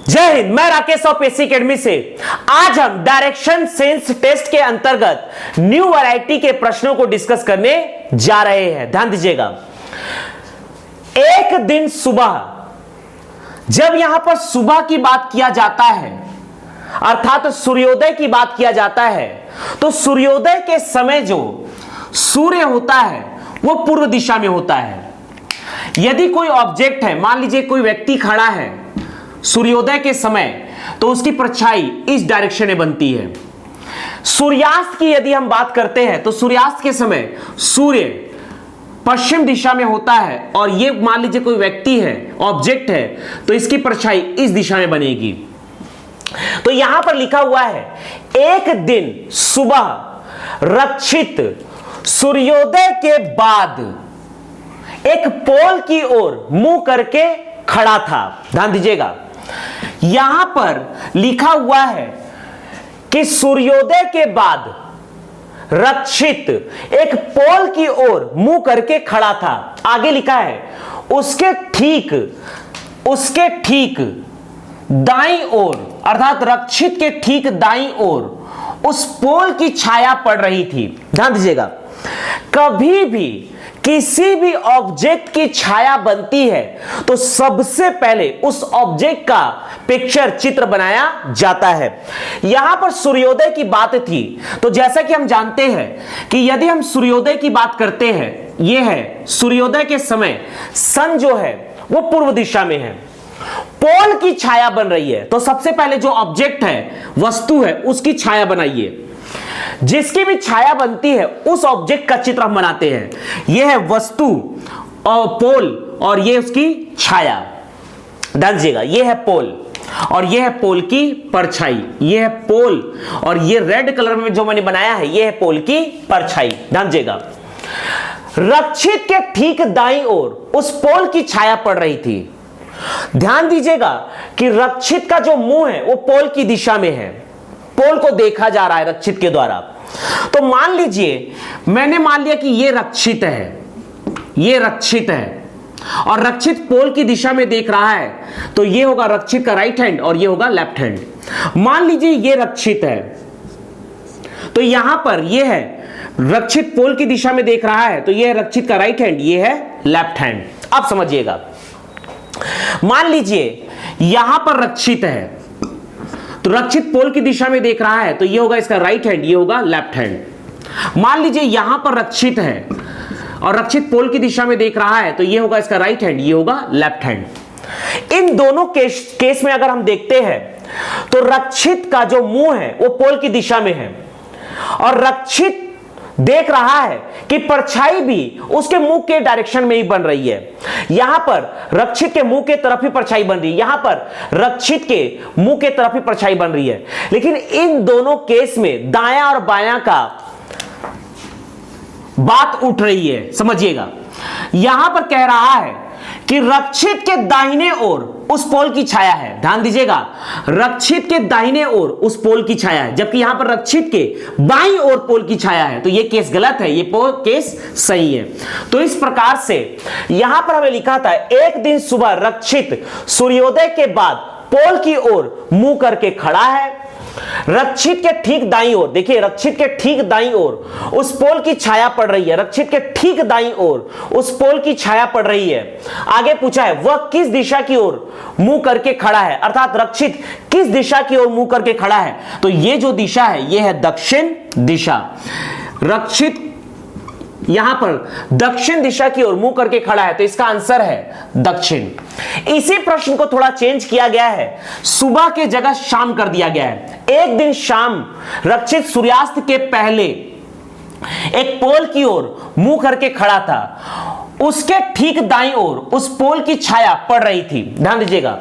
जय हिंद। मैं राकेश और पेसी अकेडमी से आज हम डायरेक्शन सेंस टेस्ट के अंतर्गत न्यू वैरायटी के प्रश्नों को डिस्कस करने जा रहे हैं। ध्यान दीजिएगा, एक दिन सुबह, जब यहां पर सुबह की बात किया जाता है अर्थात सूर्योदय की बात किया जाता है, तो सूर्योदय के समय जो सूर्य होता है वो पूर्व दिशा में होता है। यदि कोई ऑब्जेक्ट है, मान लीजिए कोई व्यक्ति खड़ा है सूर्योदय के समय, तो उसकी परछाई इस डायरेक्शन में बनती है। सूर्यास्त की यदि हम बात करते हैं तो सूर्यास्त के समय सूर्य पश्चिम दिशा में होता है और ये मान लीजिए कोई व्यक्ति है, ऑब्जेक्ट है, तो इसकी परछाई इस दिशा में बनेगी। तो यहां पर लिखा हुआ है एक दिन सुबह रक्षित सूर्योदय के बाद एक पोल की ओर मुंह करके खड़ा था। ध्यान दीजिएगा, यहां पर लिखा हुआ है कि सूर्योदय के बाद रक्षित एक पोल की ओर मुंह करके खड़ा था। आगे लिखा है उसके ठीक दाईं ओर, अर्थात रक्षित के ठीक दाईं ओर उस पोल की छाया पड़ रही थी। ध्यान दीजिएगा, कभी भी किसी भी ऑब्जेक्ट की छाया बनती है तो सबसे पहले उस ऑब्जेक्ट का पिक्चर, चित्र बनाया जाता है। यहां पर सूर्योदय की बात थी, तो जैसा कि हम जानते हैं कि यदि हम सूर्योदय की बात करते हैं, यह है सूर्योदय के समय सन जो है वो पूर्व दिशा में है, पोल की छाया बन रही है, तो सबसे पहले जो ऑब्जेक्ट है, वस्तु है, उसकी छाया बनाइए। जिसकी भी छाया बनती है उस ऑब्जेक्ट का चित्र हम बनाते हैं। यह है वस्तु और पोल और यह उसकी छाया। ध्यान दीजिएगा, यह है पोल और यह है पोल की परछाई। यह है पोल और यह रेड कलर में जो मैंने बनाया है यह है पोल की परछाई। ध्यान दीजिएगा, रक्षित के ठीक दाईं ओर उस पोल की छाया पड़ रही थी। ध्यान दीजिएगा कि रक्षित का जो मुंह है वो पोल की दिशा में है, पोल को देखा जा रहा है रक्षित के द्वारा। तो मान लीजिए मैंने मान लिया कि ये रक्षित है, ये रक्षित है और रक्षित पोल की दिशा में देख रहा है, तो ये होगा रक्षित का राइट हैंड और ये होगा लेफ्ट हैंड। मान लीजिए ये रक्षित है, तो यहां पर ये है रक्षित पोल की दिशा में देख रहा है, तो ये है रक्षित का राइट हैंड, ये है लेफ्ट हैंड। अब समझिएगा, मान लीजिए यहां पर रक्षित है, तो रक्षित पोल की दिशा में देख रहा है, तो ये होगा इसका राइट हैंड, ये होगा लेफ्ट हैंड। मान लीजिए यहां पर रक्षित है और रक्षित पोल की दिशा में देख रहा है, तो ये होगा इसका राइट हैंड, ये होगा लेफ्ट हैंड। इन दोनों केस में अगर हम देखते हैं तो रक्षित का जो मुंह है वो पोल की दिशा में है और रक्षित देख रहा है कि परछाई भी उसके मुंह के डायरेक्शन में ही बन रही है। यहां पर रक्षित के मुंह के तरफ ही परछाई बन रही है, यहां पर रक्षित के मुंह के तरफ ही परछाई बन रही है। लेकिन इन दोनों केस में दायां और बायां का बात उठ रही है। समझिएगा, यहां पर कह रहा है कि रक्षित के दाहिने ओर उस पोल की छाया है। ध्यान दीजिएगा, रक्षित के दाहिने ओर उस पोल की छाया है, जबकि यहां पर रक्षित के बाईं ओर पोल की छाया है। तो यह केस गलत है, यह केस सही है। तो इस प्रकार से यहां पर हमें लिखा था एक दिन सुबह रक्षित सूर्योदय के बाद पोल की ओर मुंह करके खड़ा है। रक्षित के ठीक दाईं ओर, देखिए रक्षित के ठीक दाईं ओर उस पोल की छाया पड़ रही है, रक्षित के ठीक दाईं ओर उस पोल की छाया पड़ रही है। आगे पूछा है वह किस दिशा की ओर मुंह करके खड़ा है, अर्थात रक्षित किस दिशा की ओर मुंह करके खड़ा है। तो ये जो दिशा है यह है दक्षिण दिशा। रक्षित यहां पर दक्षिण दिशा की ओर मुंह करके खड़ा है, तो इसका आंसर है दक्षिण। इसी प्रश्न को थोड़ा चेंज किया गया है, सुबह के जगह शाम कर दिया गया है। एक दिन शाम रक्षित सूर्यास्त के पहले एक पोल की ओर मुंह करके खड़ा था, उसके ठीक दाईं ओर उस पोल की छाया पड़ रही थी। ध्यान दीजिएगा,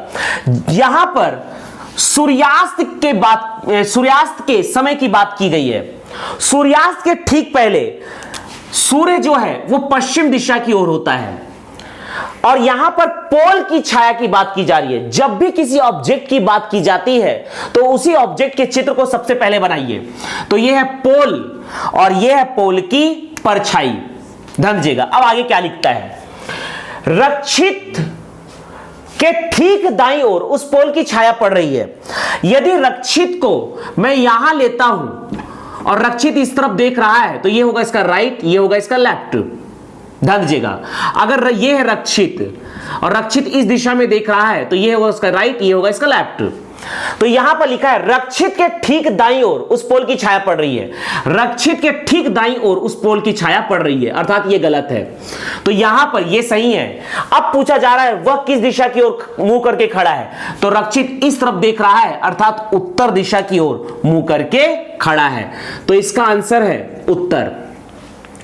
यहां पर सूर्यास्त के समय की बात की गई है। सूर्यास्त के ठीक पहले सूर्य जो है वो पश्चिम दिशा की ओर होता है और यहां पर पोल की छाया की बात की जा रही है। जब भी किसी ऑब्जेक्ट की बात की जाती है तो उसी ऑब्जेक्ट के चित्र को सबसे पहले बनाइए। तो यह है पोल और यह है पोल की परछाई। ध्यान दीजिएगा, अब आगे क्या लिखता है, रक्षित के ठीक दाईं ओर उस पोल की छाया पड़ रही है। यदि रक्षित को मैं यहां लेता हूं और रक्षित इस तरफ देख रहा है तो ये होगा इसका राइट, ये होगा इसका लेफ्ट। ध्यान दीजिएगा, अगर ये है रक्षित और रक्षित इस दिशा में देख रहा है तो ये होगा इसका राइट, ये होगा इसका लेफ्ट। तो यहां पर लिखा है रक्षित के ठीक दाईं ओर उस पोल की छाया पड़ रही है। रक्षित के ठीक दाईं ओर उस पोल की छाया पड़ रही है, अर्थात ये गलत है। तो यहां पर ये सही है। अब पूछा जा रहा है वह किस दिशा की ओर मुंह करके खड़ा है, तो रक्षित इस तरफ देख रहा है, अर्थात उत्तर दिशा की ओर मुंह करके खड़ा है। तो इसका आंसर है उत्तर,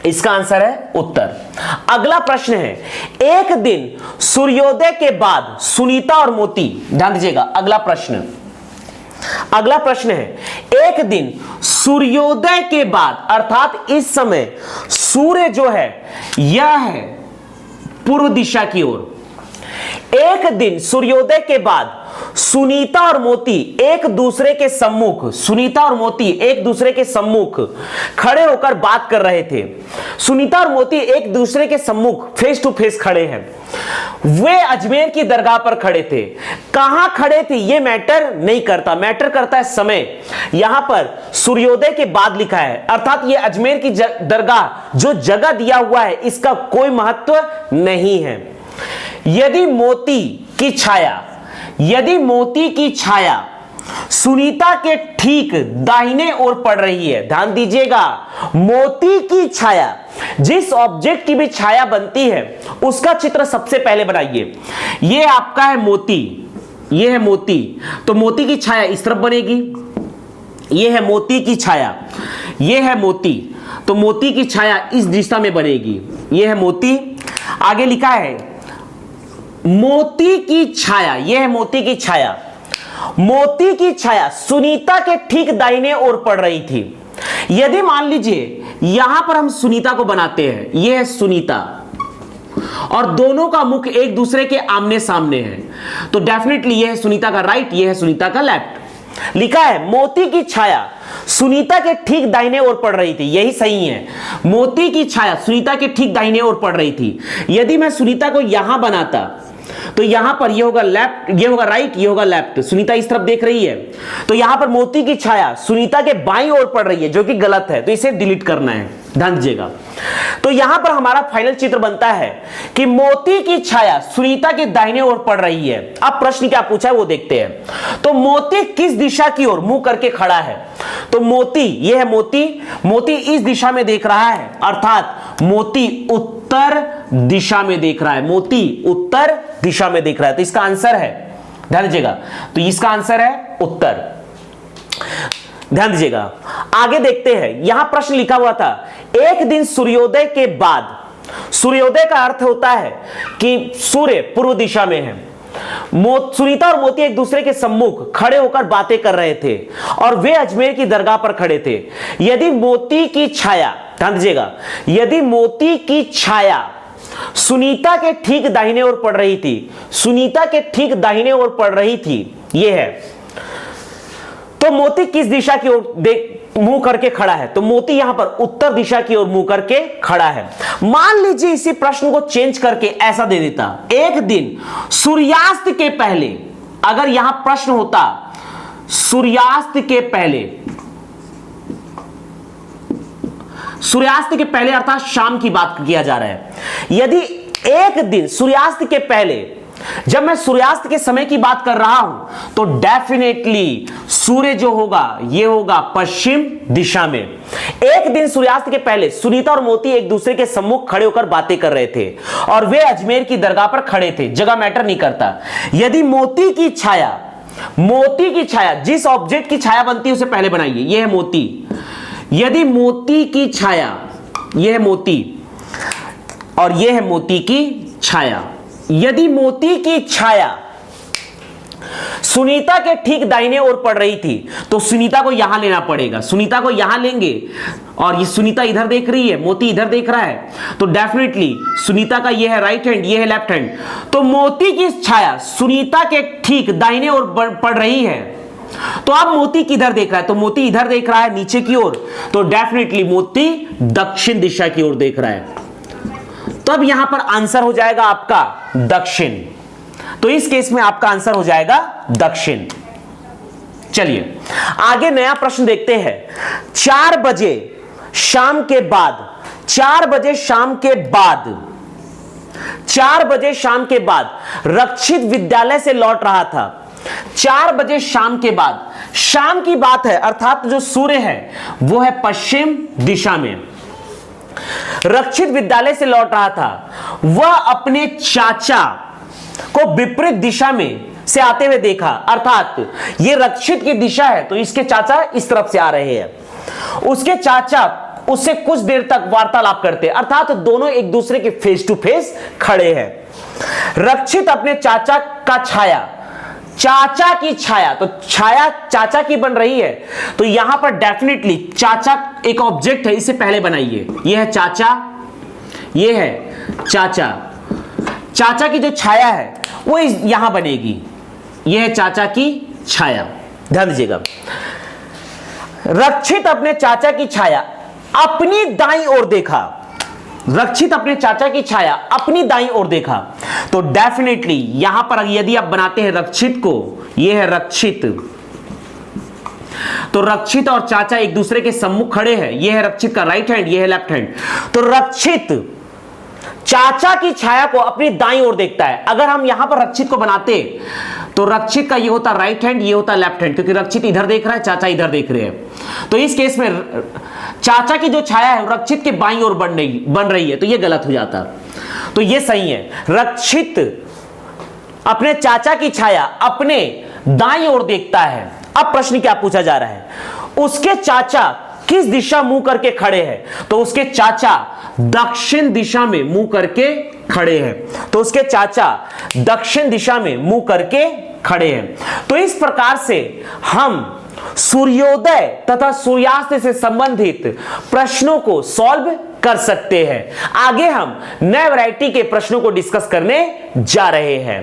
इसका आंसर है उत्तर। अगला प्रश्न है, एक दिन सूर्योदय के बाद सुनीता और मोती, ध्यान दीजिएगा, अगला प्रश्न है, एक दिन सूर्योदय के बाद, अर्थात इस समय सूर्य जो है यह है पूर्व दिशा की ओर। एक दिन सूर्योदय के बाद सुनीता और मोती एक दूसरे के सम्मुख, सुनीता और मोती एक दूसरे के सम्मुख खड़े होकर बात कर रहे थे। सुनीता और मोती एक दूसरे के सम्मुख फेस टू फेस खड़े हैं। वे अजमेर की दरगाह पर खड़े थे। कहां खड़े थे यह मैटर नहीं करता, मैटर करता है समय। यहां पर सूर्योदय के बाद लिखा है, अर्थात यह अजमेर की दरगाह जो जगह दिया हुआ है इसका कोई महत्व नहीं है। यदि मोती की छाया सुनीता के ठीक दाहिने ओर पड़ रही है, ध्यान दीजिएगा, मोती की छाया, जिस ऑब्जेक्ट की भी छाया बनती है उसका चित्र सबसे पहले बनाइए। यह आपका है मोती, यह है मोती, तो मोती की छाया इस तरफ बनेगी। यह है मोती की छाया, यह है मोती, तो मोती की छाया इस दिशा में बनेगी। यह है मोती। आगे लिखा है मोती की छाया, यह है मोती की छाया। मोती की छाया सुनीता के ठीक दाहिने ओर पड़ रही थी। यदि मान लीजिए यहां पर हम सुनीता को बनाते हैं, यह है सुनीता और दोनों का मुख एक दूसरे के आमने सामने है, तो डेफिनेटली यह है सुनीता का राइट, यह है सुनीता का लेफ्ट। लिखा है मोती की छाया सुनीता के ठीक दाहिने ओर पड़ रही थी, यही सही है। मोती की छाया सुनीता के ठीक दाहिने ओर पड़ रही थी। यदि मैं सुनीता को यहां बनाता तो यहां पर ये होगा लेफ्ट, ये होगा राइट, ये होगा लेफ्ट। सुनीता इस तरफ देख रही है, तो यहां पर मोती की छाया सुनीता के बाईं ओर पड़ रही है, जो कि गलत है, तो इसे डिलीट करना है, ध्यान दीजिएगा। तो यहां पर हमारा फाइनल चित्र बनता है कि मोती की छाया सुनीता के दाहिने ओर पड़ रही है। अब प्रश्न क्या पूछा है वो देखते हैं। तो मोती किस दिशा की ओर मुंह करके खड़ा है, तो मोती, यह है मोती, मोती इस दिशा में देख रहा है, अर्थात मोती उत्तर दिशा में देख रहा है, मोती उत्तर दिशा में देख रहा है, तो इसका आंसर है, ध्यान दीजिएगा, तो इसका आंसर है उत्तर। ध्यान दीजिएगा, आगे देखते हैं। यहां प्रश्न लिखा हुआ था, एक दिन सूर्योदय के बाद, सूर्योदय का अर्थ होता है कि सूर्य पूर्व दिशा में है। सुनीता और मोती एक दूसरे के सम्मुख खड़े होकर बातें कर रहे थे और वे अजमेर की दरगाह पर खड़े थे। यदि मोती की छाया, ध्यान दीजिएगा, यदि मोती की छाया सुनीता के ठीक दाहिने ओर पड़ रही थी, सुनीता के ठीक दाहिने ओर पड़ रही थी, यह है, तो मोती किस दिशा की ओर मुंह करके खड़ा है, तो मोती यहां पर उत्तर दिशा की ओर मुंह करके खड़ा है। मान लीजिए इसी प्रश्न को चेंज करके ऐसा दे देता, एक दिन सूर्यास्त के पहले, अगर यहां प्रश्न होता सूर्यास्त के पहले, सूर्यास्त के पहले अर्थात शाम की बात किया जा रहा है। यदि एक दिन सूर्यास्त के पहले, जब मैं सूर्यास्त के समय की बात कर रहा हूं तो डेफिनेटली सूर्य जो होगा यह होगा पश्चिम दिशा में। एक दिन सूर्यास्त के पहले सुनीता और मोती एक दूसरे के सम्मुख खड़े होकर बातें कर रहे थे और वे अजमेर की दरगाह पर खड़े थे, जगह मैटर नहीं करता। यदि मोती की छाया जिस ऑब्जेक्ट की छाया बनती है उसे पहले बनाइए, यह है मोती। यदि मोती की छाया, यह है मोती और यह है मोती की छाया, यदि मोती की छाया सुनीता के ठीक दाहिने ओर पड़ रही थी तो सुनीता को यहां लेना पड़ेगा, सुनीता को यहां लेंगे और ये सुनीता इधर देख रही है, मोती इधर देख रहा है, तो डेफिनेटली सुनीता का ये है राइट हैंड, ये है लेफ्ट हैंड, तो मोती की छाया सुनीता के ठीक दाहिने ओर पड़ रही है। तो अब मोती किधर देख रहा है, तो मोती इधर देख रहा है नीचे की ओर, तो डेफिनेटली मोती दक्षिण दिशा की ओर देख रहा है। तब यहां पर आंसर हो जाएगा आपका दक्षिण। तो इस केस में आपका आंसर हो जाएगा दक्षिण। चलिए आगे नया प्रश्न देखते हैं। 4 बजे शाम के बाद 4 बजे शाम के बाद 4 बजे शाम के बाद रक्षित विद्यालय से लौट रहा था। 4 बजे शाम के बाद, शाम की बात है अर्थात जो सूर्य है वो है पश्चिम दिशा में। रक्षित विद्यालय से लौट रहा था। वह अपने चाचा को विपरीत दिशा में से आते हुए देखा, अर्थात ये रक्षित की दिशा है तो इसके चाचा इस तरफ से आ रहे हैं। उसके चाचा उससे कुछ देर तक वार्तालाप करते, अर्थात दोनों एक दूसरे के फेस टू फेस खड़े हैं। रक्षित अपने चाचा का छाया, चाचा की छाया, तो छाया चाचा की बन रही है तो यहां पर डेफिनेटली चाचा एक ऑब्जेक्ट है, इसे पहले बनाइए। यह है चाचा, यह है चाचा। चाचा की जो छाया है वो यहां बनेगी, यह है चाचा की छाया। ध्यान दीजिएगा, रक्षित अपने चाचा की छाया अपनी दाईं ओर देखा। रक्षित अपने चाचा की छाया अपनी दाईं ओर देखा तो डेफिनेटली यहां पर यदि आप बनाते हैं रक्षित को, यह है रक्षित, तो रक्षित और चाचा एक दूसरे के सम्मुख खड़े हैं। यह है रक्षित का राइट हैंड, यह है लेफ्ट हैंड। तो रक्षित चाचा की छाया को अपनी दाईं ओर देखता है। अगर हम यहां पर रक्षित को बनाते तो रक्षित का ये होता राइट हैंड, ये होता लेफ्ट हैंड, क्योंकि रक्षित इधर देख रहा है, चाचा इधर देख रहे हैं। तो इस केस में चाचा की जो छाया है रक्षित के बाईं ओर बन रही है, तो ये गलत हो जाता। तो ये सही है, रक्षित अपने चाचा की छाया अपने दाईं ओर देखता है। अब प्रश्न क्या पूछा जा रहा है, उसके चाचा किस दिशा मुंह करके खड़े हैं? तो उसके चाचा दक्षिण दिशा में मुंह करके खड़े हैं। तो उसके चाचा दक्षिण दिशा में मुंह करके खड़े हैं। तो इस प्रकार से हम सूर्योदय तथा सूर्यास्त से संबंधित प्रश्नों को सॉल्व कर सकते हैं। आगे हम नए वैरायटी के प्रश्नों को डिस्कस करने जा रहे हैं।